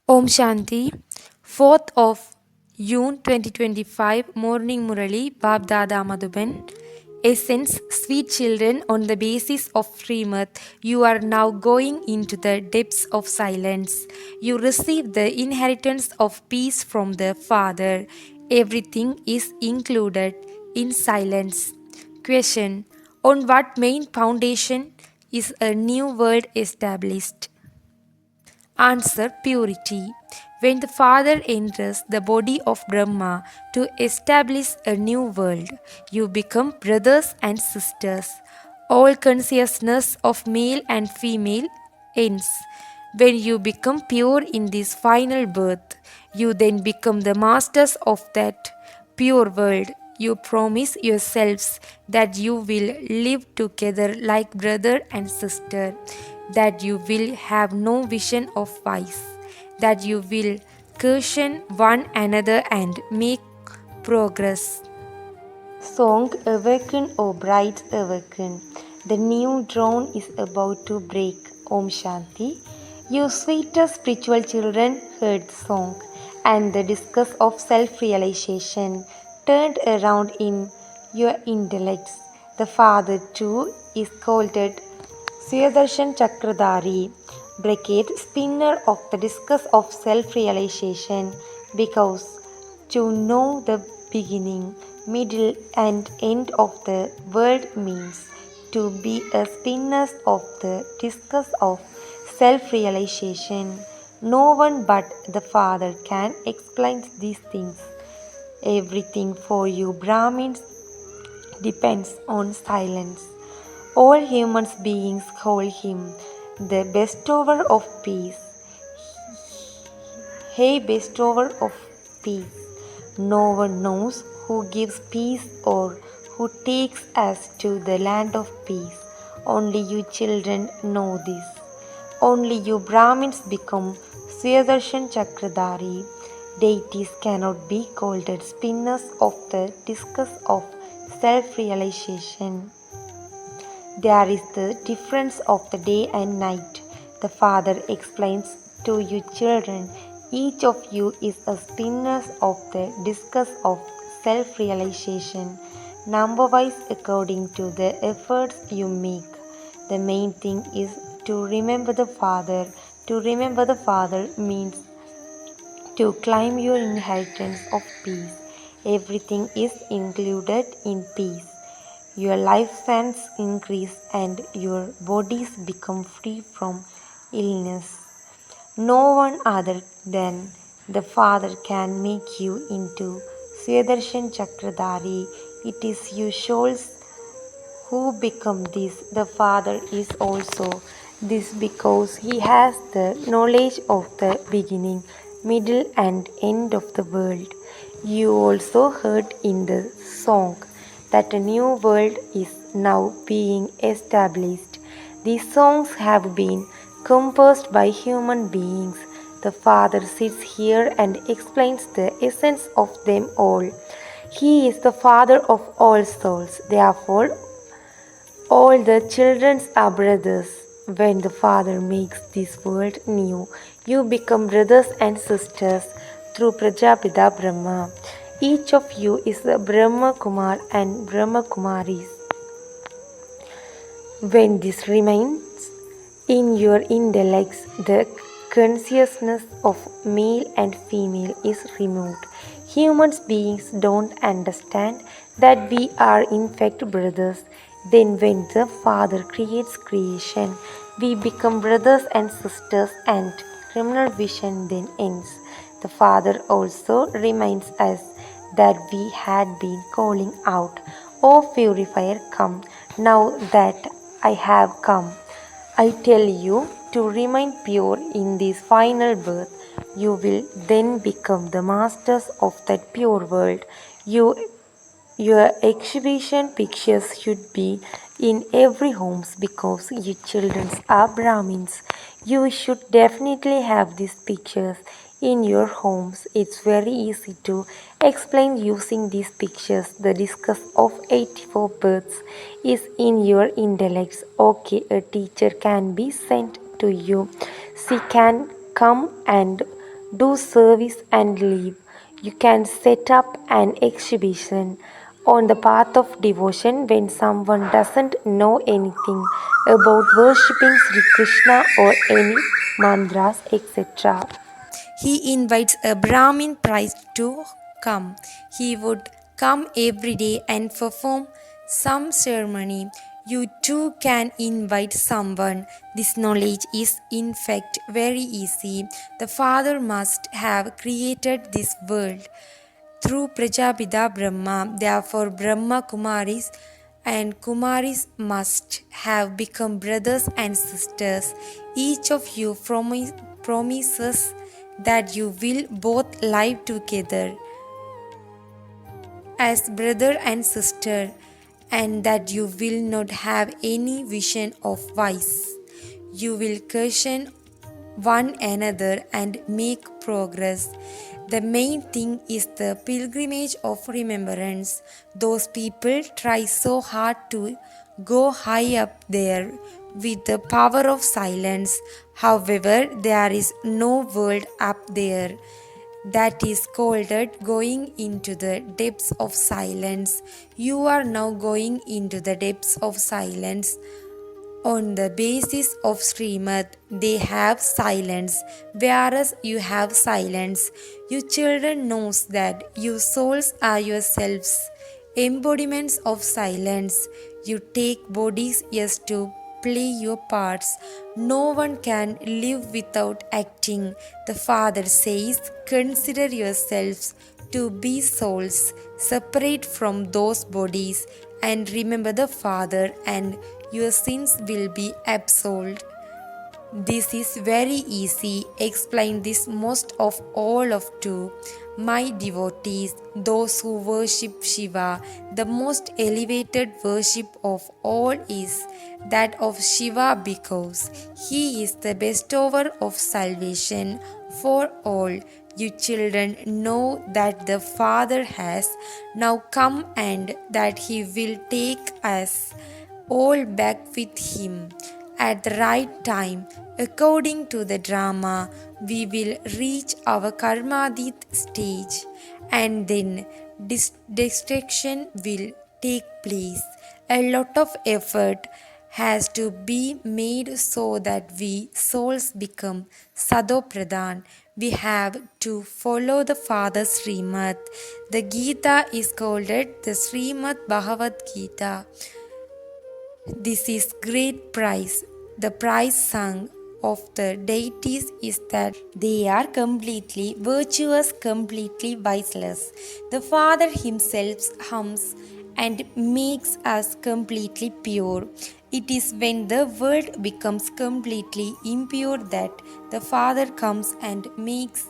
Om Shanti, 4th of June 2025, Morning Murali, Bab Dada Madhuban. Essence, sweet children, on the basis of Srimad, you are now going into the depths of silence. You receive the inheritance of peace from the Father. Everything is included in silence. Question: on what main foundation is a new world established? Answer: purity. When the Father enters the body of Brahma to establish a new world, you become brothers and sisters. All consciousness of male and female ends. When you become pure in this final birth, you then become the masters of that pure world. You promise yourselves that you will live together like brother and sister, that you will have no vision of vice, that you will caution one another and make progress. Song Awaken, O Brides Awaken. The new dawn is about to break. Om Shanti. You sweetest spiritual children heard the song, and the discuss of self realization turned around in your intellects. The Father too is called Suyadarshan Chakradari, bracket spinner of the discus of self realization, because to know the beginning, middle, and end of the world means to be a spinner of the discus of self realization. No one but the Father can explain these things. Everything for you Brahmins depends on silence. All human beings call him the bestower of peace. Hey, bestower of peace. No one knows who gives peace or who takes us to the land of peace. Only you children know this. Only you Brahmins become Suyadarshan Chakradari. Deities cannot be called spinners of the discus of self-realization. There is the difference of the day and night. The Father explains to you children, each of you is a spinner of the discus of self-realization, number-wise according to the efforts you make. The main thing is to remember the Father. To remember the Father means to claim your inheritance of peace. Everything is included in peace. Your lifespans increase and your bodies become free from illness. No one other than the Father can make you into Suyadarshan Chakradari. It is you souls who become this. The Father is also this because he has the knowledge of the beginning, middle, and end of the world. You also heard in the song that a new world is now being established. These songs have been composed by human beings. The Father sits here and explains the essence of them all. He is the Father of all souls. Therefore, all the children are brothers. When the Father makes this world new, you become brothers and sisters through Prajapita Brahma. Each of you is a Brahma Kumar and Brahma Kumaris. When this remains in your intellects, the consciousness of male and female is removed. Human beings don't understand that we are in fact brothers. Then, when the Father creates creation, we become brothers and sisters, and criminal vision then ends. The Father also reminds us that we had been calling out, "O purifier, come." Now that I have come, I tell you to remain pure in this final birth. You will then become the masters of that pure world. Your exhibition pictures should be in every homes because you children are Brahmins. You should definitely have these pictures in your homes. It's very easy to explain using these pictures. The discuss of 84 births is in your intellects. Okay, a teacher can be sent to you. She can come and do service and leave. You can set up an exhibition on the path of devotion when someone doesn't know anything about worshipping Sri Krishna or any mantras, etc. He invites a Brahmin priest to come. He would come every day and perform some ceremony. You too can invite someone. This knowledge is in fact very easy. The Father must have created this world through Prajapita Brahma. Therefore, Brahma Kumaris and Kumaris must have become brothers and sisters. Each of you promises that you will both live together as brother and sister, and that you will not have any vision of vice. You will caution one another and make progress. The main thing is the pilgrimage of remembrance. Those people try so hard to go high up there with the power of silence. However, there is no world up there. That is called going into the depths of silence. You are now going into the depths of silence. On the basis of Srimad, they have silence, whereas you have silence. You children knows that you souls are yourselves, embodiments of silence. You take bodies yes to play your parts. No one can live without acting. The Father says, consider yourselves to be souls, separate from those bodies, and remember the Father, and your sins will be absolved. This is very easy. Explain this most of all of to my devotees, those who worship Shiva. The most elevated worship of all is that of Shiva because he is the bestower of salvation for all. You children know that the Father has now come and that he will take us all back with him at the right time. According to the drama, we will reach our Karmadit stage and then destruction will take place. A lot of effort has to be made so that we souls become Sadopradhan. We have to follow the Father's Srimad. The Gita is called the Srimad Bhagavad Gita. This is great prize. The prize sung of the deities is that they are completely virtuous, completely viceless. The Father himself hums and makes us completely pure. It is when the world becomes completely impure that the Father comes and makes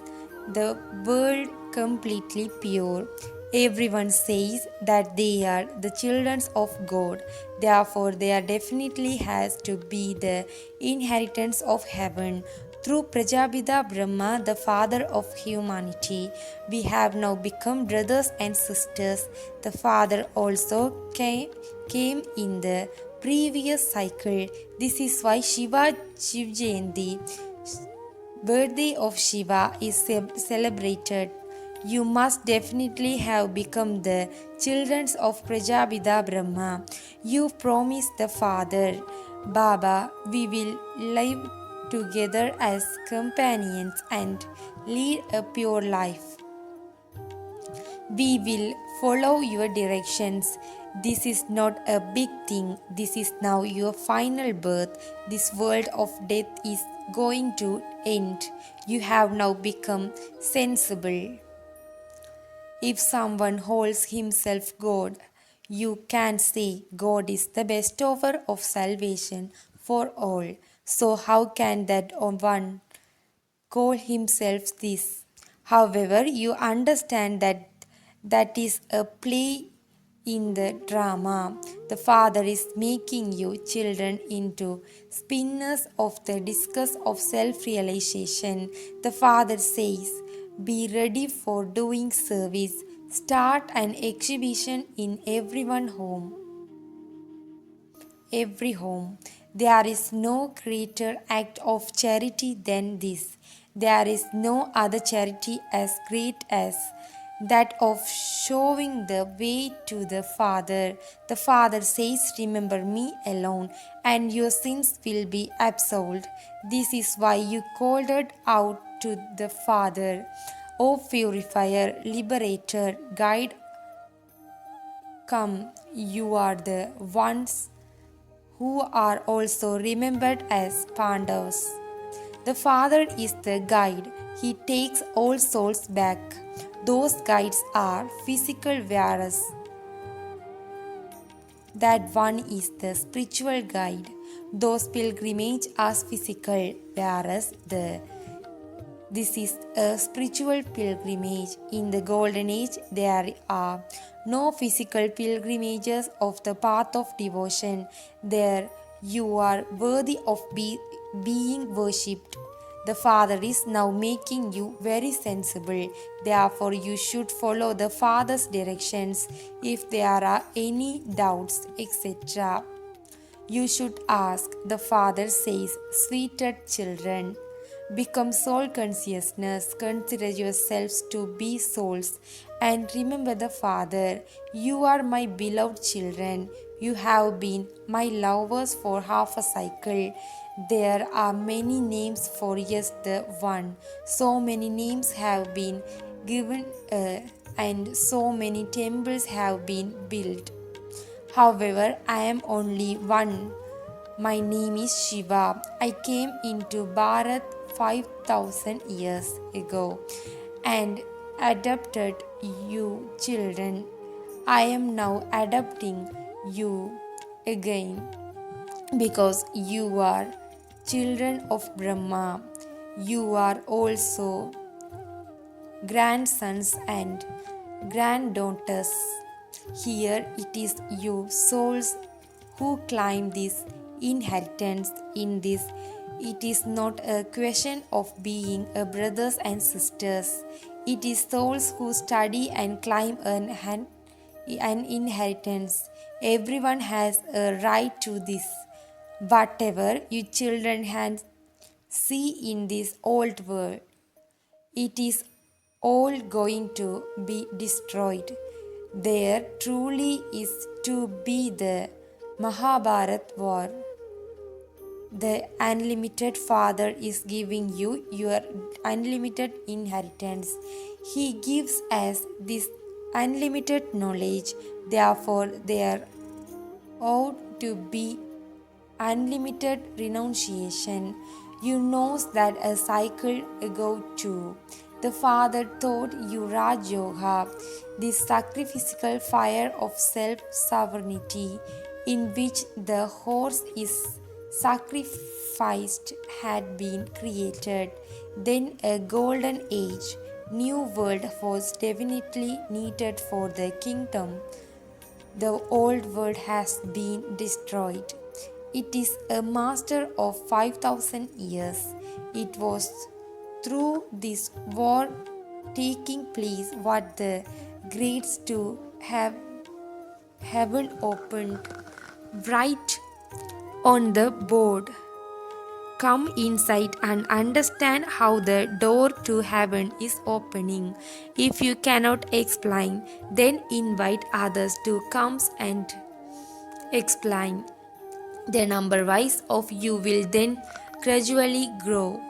the world completely pure. Everyone says that they are the children of God. Therefore, there definitely has to be the inheritance of heaven. Through Prajapita Brahma, the father of humanity, we have now become brothers and sisters. The Father also came in the previous cycle. This is why Shiva Jayanti, birthday of Shiva, is celebrated. You must definitely have become the children of Prajapita Brahma. You promised the Father, Baba, we will live together as companions and lead a pure life. We will follow your directions. This is not a big thing. This is now your final birth. This world of death is going to end. You have now become sensible. If someone holds himself God, you can say God is the bestower of salvation for all. So, how can that one call himself this? However, you understand that that is a play in the drama. The Father is making you children into spinners of the discus of self realization. The Father says, be ready for doing service. Start an exhibition in every home. There is no greater act of charity than this. There is no other charity as great as that of showing the way to the Father. The Father says, "Remember me alone, and your sins will be absolved." This is why you called out to the Father, "O Purifier, Liberator, Guide, come." You are the ones who are also remembered as Pandavas. The Father is the guide. He takes all souls back. Those guides are physical, whereas that one is the spiritual guide. Those pilgrimage are physical, whereas this is a spiritual pilgrimage. In the Golden Age, there are no physical pilgrimages of the path of devotion. There, you are worthy of being worshipped. The Father is now making you very sensible. Therefore, you should follow the Father's directions. If there are any doubts, etc., you should ask. The Father says, "Sweeter children, become soul consciousness. Consider yourselves to be souls and remember the Father. You are my beloved children. You have been my lovers for half a cycle. There are many names for just the one. So many names have been given, and so many temples have been built. However, I am only one. My name is Shiva. I came into Bharat 5000 years ago and adopted you children. I am now adopting you again because you are children of Brahma. You are also grandsons and granddaughters. Here it is you souls who claim this inheritance. In this, it is not a question of being a brothers and sisters. It is souls who study and claim an inheritance. Everyone has a right to this. Whatever you children see in this old world, it is all going to be destroyed. There truly is to be the Mahabharat war. The unlimited Father is giving you your unlimited inheritance. He gives us this unlimited knowledge. Therefore, there ought to be unlimited renunciation. You knows that a cycle ago too. The Father taught you Raj Yoga, this sacrificial fire of self-sovereignty in which the horse is sacrificed had been created. Then a golden age, new world was definitely needed for the kingdom. The old world has been destroyed. It is a master of 5000 years. It was through this war taking place what the gates to have heaven opened. Write on the board. Come inside and understand how the door to heaven is opening. If you cannot explain, then invite others to come and explain. The number wise of you will then gradually grow.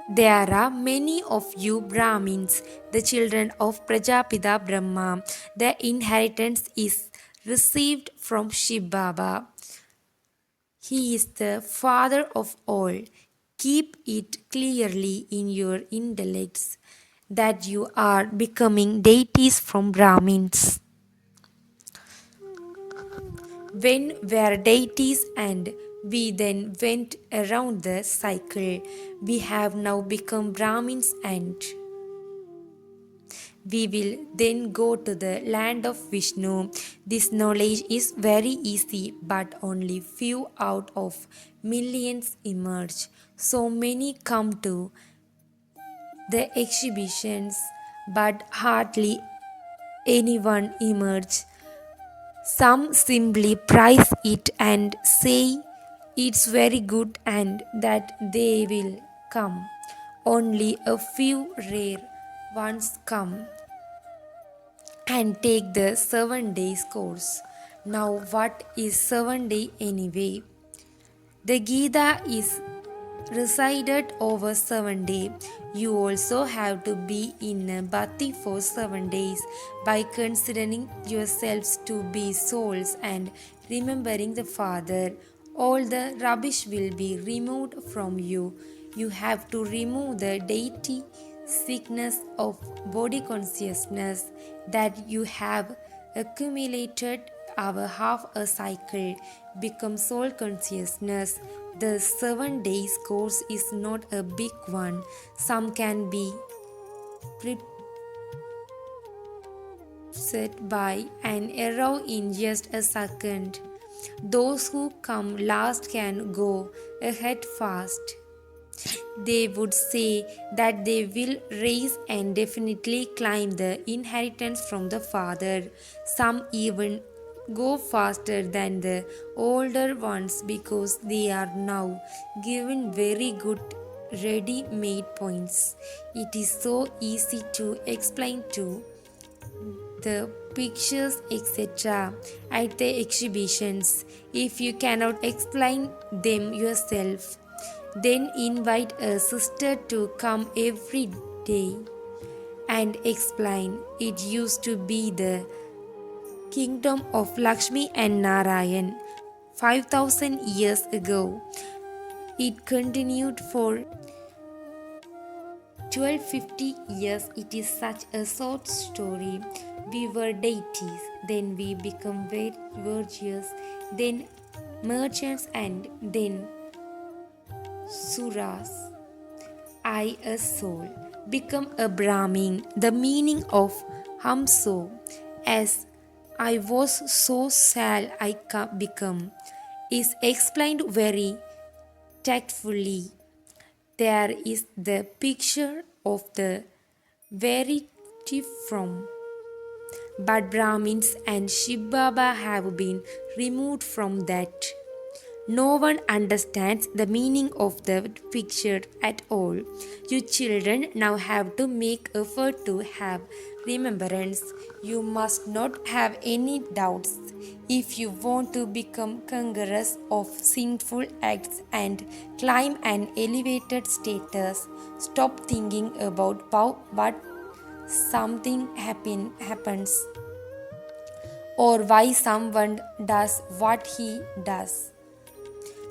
There are many of you Brahmins, the children of Prajapita Brahma. The inheritance is received from Shiv Baba. He is the father of all. Keep it clearly in your intellects that you are becoming deities from Brahmins. When were deities and we then went around the cycle. We have now become Brahmins and we will then go to the land of Vishnu. This knowledge is very easy, but only few out of millions emerge. So many come to the exhibitions, but hardly anyone emerge. Some simply prize it and say it's very good and that they will come. Only a few rare ones come and take the 7 days course. Now, what is 7 day anyway? The Gita is recited over 7 days. You also have to be in a bhakti for 7 days by considering yourselves to be souls and remembering the Father. All the rubbish will be removed from you. You have to remove the deity sickness of body consciousness that you have accumulated over half a cycle, become soul consciousness. The 7 days course is not a big one. Some can be preset by an arrow in just a second. Those who come last can go ahead fast. They would say that they will raise and definitely climb the inheritance from the Father. Some even go faster than the older ones because they are now given very good ready made points. It is so easy to explain to the pictures, etc., at the exhibitions. If you cannot explain them yourself, then invite a sister to come every day and explain. It used to be the kingdom of Lakshmi and Narayan 5000 years ago. It continued for 1250 years. It is such a short story. We were deities, then we become virtuous, then merchants, and then suras. I, a soul, become a Brahmin. The meaning of Hamso, as I was so shall I become, is explained very tactfully. There is the picture of the verity from. But Brahmins and Shiv Baba have been removed from that. No one understands the meaning of the picture at all. You children now have to make effort to have remembrance. You must not have any doubts. If you want to become conquerors of sinful acts and climb an elevated status, stop thinking about what something happens or why someone does what he does.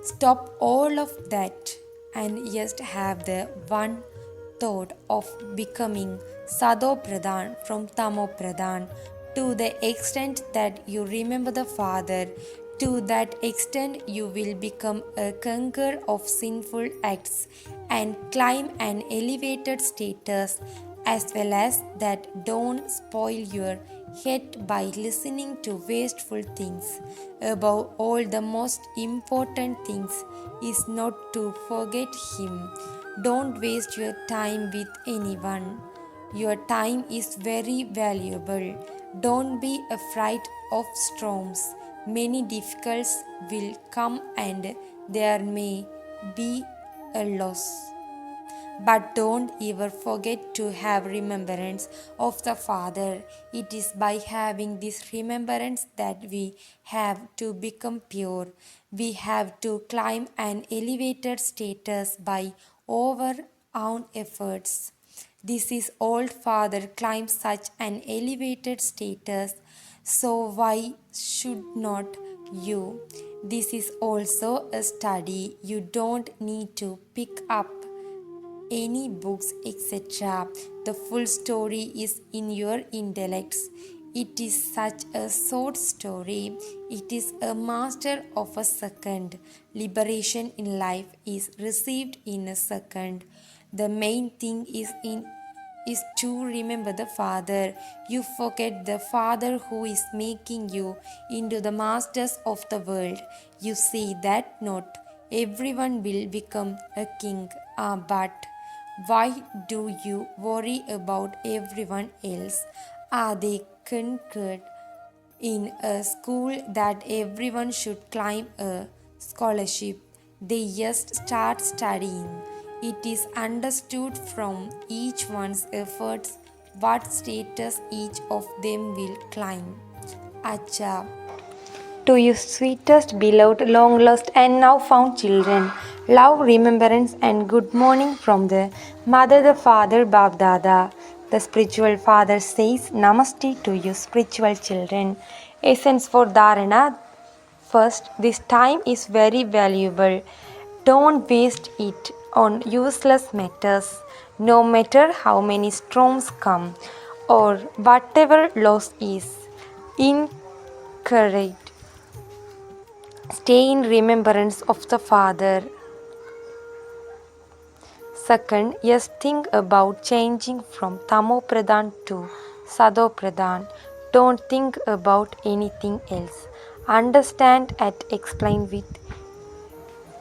Stop all of that and just have the one thought of becoming Sado Pradhan from Tamo Pradhan. To the extent that you remember the Father, to that extent you will become a conqueror of sinful acts and climb an elevated status. As well as that, don't spoil your head by listening to wasteful things. Above all, the most important things is not to forget Him. Don't waste your time with anyone. Your time is very valuable. Don't be afraid of storms. Many difficulties will come and there may be a loss. But don't ever forget to have remembrance of the Father. It is by having this remembrance that we have to become pure. We have to climb an elevated status by our own efforts. This is old Father climbed such an elevated status, so why should not you? This is also a study. You don't need to pick up any books, etc. The full story is in your intellects. It is such a short story. It is a master of a second. Liberation in life is received in a second. The main thing is to remember the Father. You forget the Father who is making you into the masters of the world. You see that not everyone will become a king, but why do you worry about everyone else? Are they conquered in a school that everyone should climb a scholarship? They just start studying. It is understood from each one's efforts what status each of them will climb. Acha. To you, sweetest, beloved, long lost, and now found children, love, remembrance, and good morning from the Mother, the Father, Bab Dada. The spiritual father says, Namaste to you, spiritual children. Essence for Dharana. First, this time is very valuable. Don't waste it on useless matters. No matter how many storms come or whatever loss is incurred, stay in remembrance of the Father. Second, yes, think about changing from Tamo Pradhan to Sado Pradhan. Don't think about anything else. Understand and explain with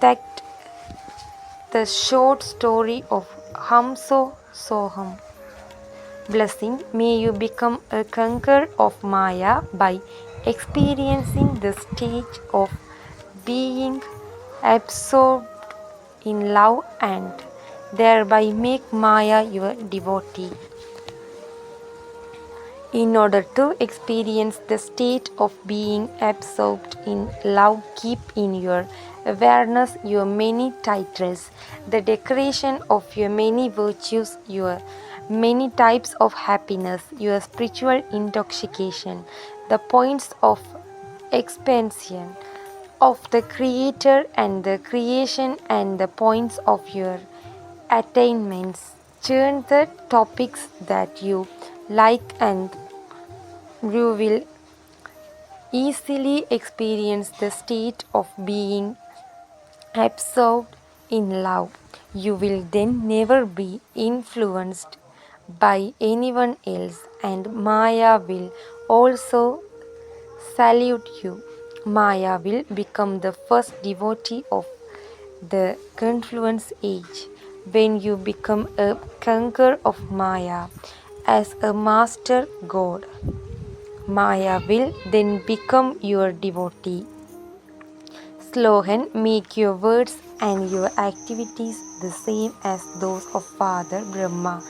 tact the short story of Hamso Soham. Blessing, may you become a conqueror of Maya by experiencing the stage of being absorbed in love and thereby make Maya your devotee. In order to experience the state of being absorbed in love, keep in your awareness your many titles, the decoration of your many virtues, your many types of happiness, your spiritual intoxication, the points of expansion of the Creator and the creation, and the points of your attainments. Churn the topics that you like, and you will easily experience the state of being absorbed in love. You will then never be influenced by anyone else, and Maya will also salute you. Maya will become the first devotee of the confluence age. When you become a conqueror of Maya as a master god, Maya will then become your devotee. Slogan, make your words and your activities the same as those of Father Brahma,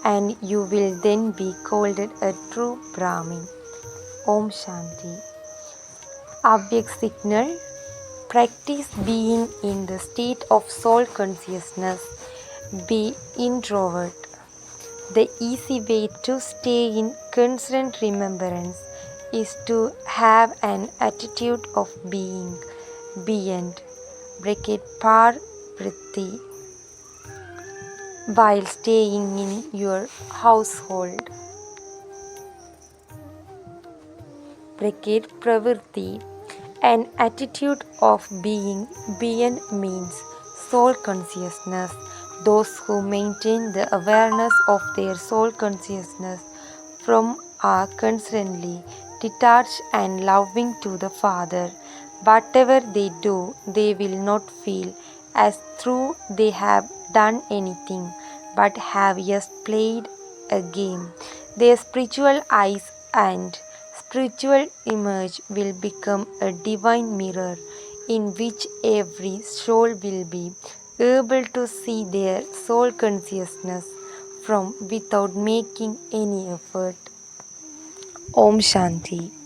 and you will then be called a true Brahmin. Om Shanti. Avyak signal. Practice being in the state of soul consciousness. Be introvert. The easy way to stay in constant remembrance is to have an attitude of being beyond par vritti while staying in your household. Pravritti. An attitude of being beyond means soul consciousness. Those who maintain the awareness of their soul consciousness from are constantly detached and loving to the Father. Whatever they do, they will not feel as though they have done anything, but have just played a game. Their spiritual eyes and spiritual image will become a divine mirror in which every soul will be able to see their soul consciousness from without making any effort. Om Shanti.